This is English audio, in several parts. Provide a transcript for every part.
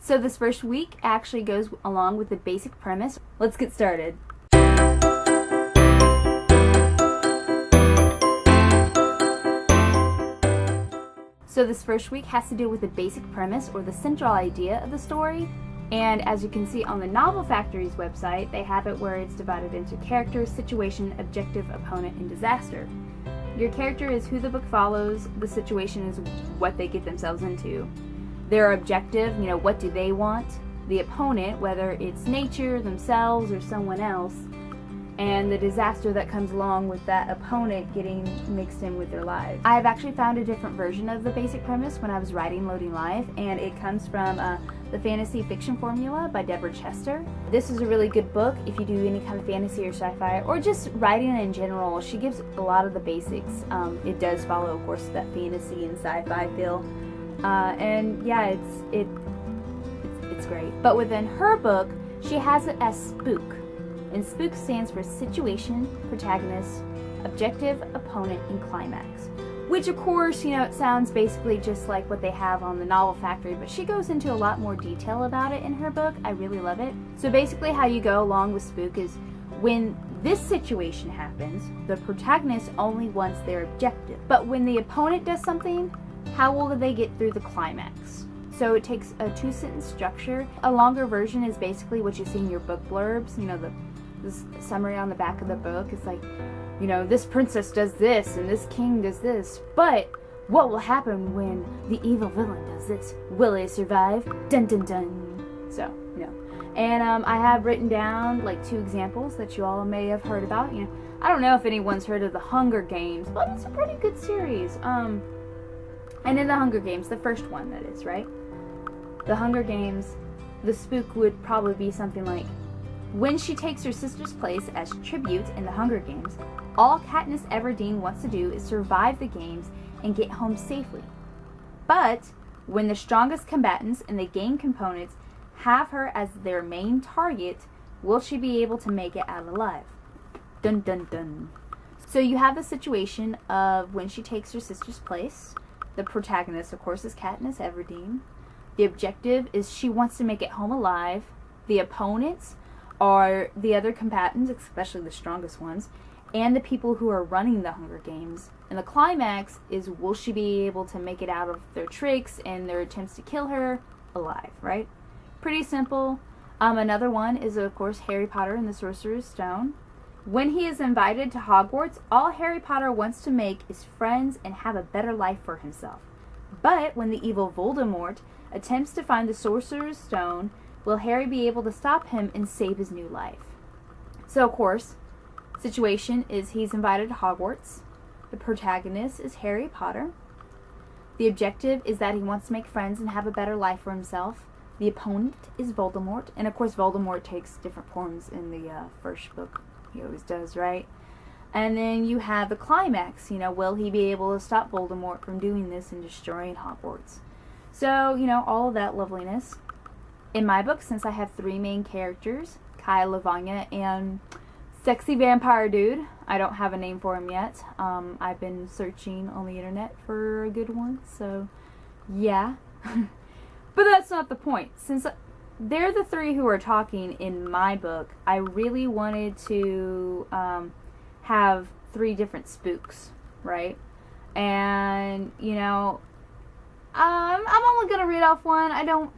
So this first week actually goes along with the basic premise. Let's get started. So this first week has to do with the basic premise or the central idea of the story. And as you can see on the Novel Factory's website, they have it where it's divided into character, situation, objective, opponent, and disaster. Your character is who the book follows, the situation is what they get themselves into. Their objective, what do they want? The opponent, whether it's nature, themselves, or someone else. And the disaster that comes along with that opponent getting mixed in with their lives. I have actually found a different version of the basic premise when I was writing Loading Live, and it comes from The Fantasy Fiction Formula by Deborah Chester. This is a really good book if you do any kind of fantasy or sci-fi, or just writing in general. She gives a lot of the basics. It does follow, of course, that fantasy and sci-fi feel. And yeah, it's great. But within her book, she has it as Spook. And Spook stands for situation, protagonist, objective, opponent, and climax. Which, of course, it sounds basically just like what they have on the Novel Factory, but she goes into a lot more detail about it in her book. I really love it. So basically how you go along with Spook is when this situation happens, the protagonist only wants their objective. But when the opponent does something, how will they get through the climax? So it takes a 2-sentence structure. A longer version is basically what you see in your book blurbs, this summary on the back of the book. It's like, this princess does this and this king does this, but what will happen when the evil villain does this? Will they survive? Dun dun dun. So, And I have written down like 2 examples that you all may have heard about. I don't know if anyone's heard of the Hunger Games, but it's a pretty good series. And in the Hunger Games, the first one that is, right? The Hunger Games, the spook would probably be something like, when she takes her sister's place as tribute in the Hunger Games, all Katniss Everdeen wants to do is survive the games and get home safely. But when the strongest combatants in the game components have her as their main target, will she be able to make it out alive? Dun dun dun. So you have the situation of when she takes her sister's place. The protagonist, of course, is Katniss Everdeen. The objective is she wants to make it home alive. The opponents are the other combatants, especially the strongest ones, and the people who are running the Hunger Games. And the climax is, will she be able to make it out of their tricks and their attempts to kill her alive, right? Pretty simple. Another one is, of course, Harry Potter and the Sorcerer's Stone. When he is invited to Hogwarts, all Harry Potter wants to make is friends and have a better life for himself. But when the evil Voldemort attempts to find the Sorcerer's Stone, will Harry be able to stop him and save his new life? So, of course, situation is he's invited to Hogwarts. The protagonist is Harry Potter. The objective is that he wants to make friends and have a better life for himself. The opponent is Voldemort. And, of course, Voldemort takes different forms in the first book. He always does, right? And then you have the climax. Will he be able to stop Voldemort from doing this and destroying Hogwarts? So, all of that loveliness. In my book, since I have 3 main characters, Kai, Lavanya, and Sexy Vampire Dude, I don't have a name for him yet. I've been searching on the internet for a good one, so yeah. But that's not the point. Since they're the 3 who are talking in my book, I really wanted to have 3 different spooks, right? And, I'm only going to read off one. I don't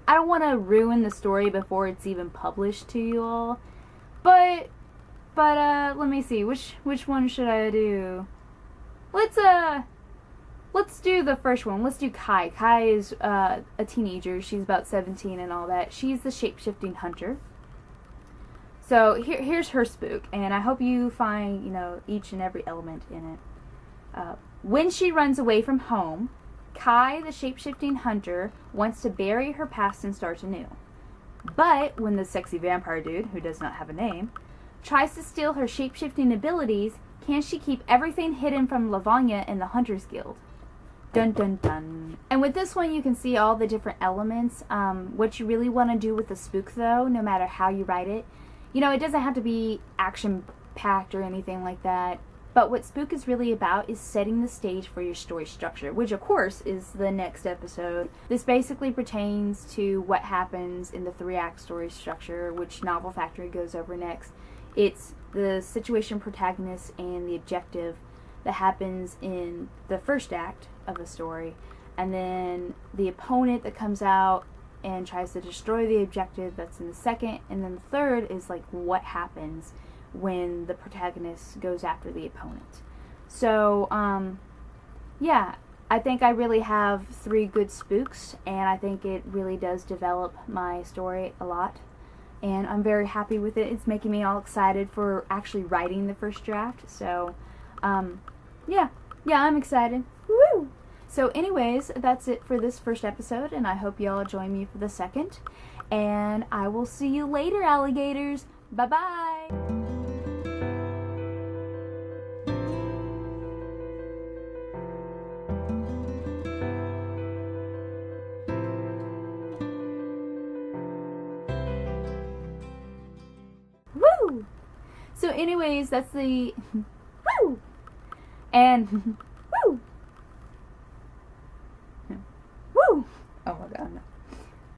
want to ruin the story before it's even published to you all. But let me see. Which one should I do? Let's do the first one. Let's do Kai. Kai is a teenager. She's about 17 and all that. She's the shape-shifting hunter. So here's her spook, and I hope you find, each and every element in it. When she runs away from home, Kai, the shape-shifting hunter, wants to bury her past and start anew. But when the Sexy Vampire Dude, who does not have a name, tries to steal her shape-shifting abilities, can she keep everything hidden from Lavanya and the Hunters Guild? Dun dun dun. And with this one, you can see all the different elements. What you really want to do with the spook, though, no matter how you write it, it doesn't have to be action-packed or anything like that. But what Spook is really about is setting the stage for your story structure, which of course is the next episode. This basically pertains to what happens in the 3-act story structure, which Novel Factory goes over next. It's the situation, protagonist, and the objective that happens in the first act of a story, and then the opponent that comes out and tries to destroy the objective that's in the second, and then the third is like what happens when the protagonist goes after the opponent. So, yeah, I think I really have 3 good spooks, and I think it really does develop my story a lot. And I'm very happy with it. It's making me all excited for actually writing the first draft. So, yeah, I'm excited. Woo! So anyways, that's it for this first episode, and I hope y'all join me for the second. And I will see you later, alligators. Bye-bye! Woo! So anyways, that's the woo! And woo! Woo! Oh my god.